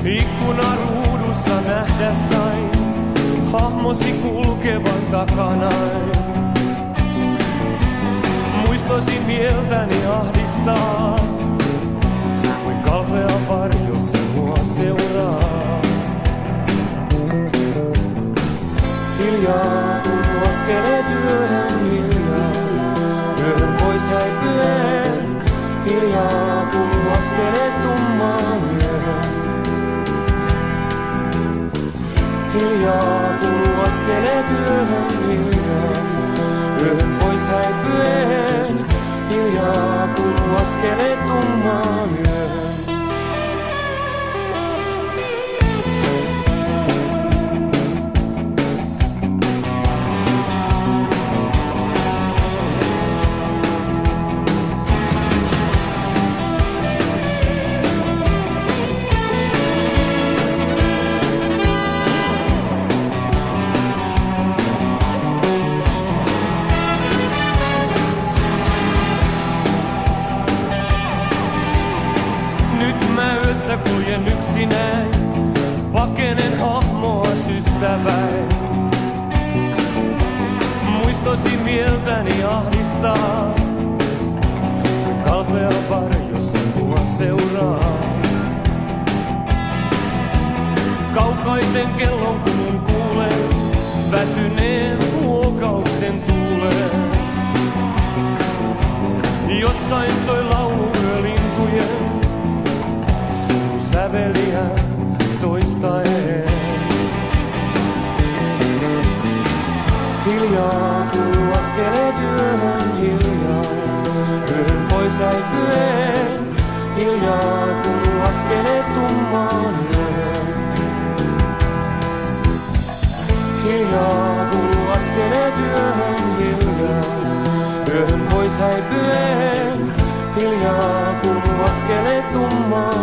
Ikkunaruudussa nähdä sain hahmosi kulkevan takanain. Muistosi mieltäni ahdistaa, kuin kalpea varjo se mua seuraa. Hiljaa kuuluu askeleet yöhön, hiljaa yöhön pois häipyen. Hiljaa kuuluu askeleet tummaan yöhön. Hiljaa kuuluu askeleet yöhön, hiljaa yöhön pois häipyen. Hiljaa kuuluu askeleet tummaan yöhön. Kuljen yksinäin, pakenen hahmoa systäväin. Muistosi mieltäni ahdistaa, kuin kalpea varjo se mua seuraa. Kaukaisen kellon kulun kuulen, väsyneen huokauksen tuulen. Jossain soi lauluyö lintujen säveliä toistaen. Hiljaa kuuluu askeleet yöhön, hiljaa yöhön pois häipyen. Hiljaa kuuluu askeleet tummaan yöhön. Hiljaa kuuluu askeleet yöhön, hiljaa yöhön pois häipyen. Hiljaa kuuluu askeleet tummaan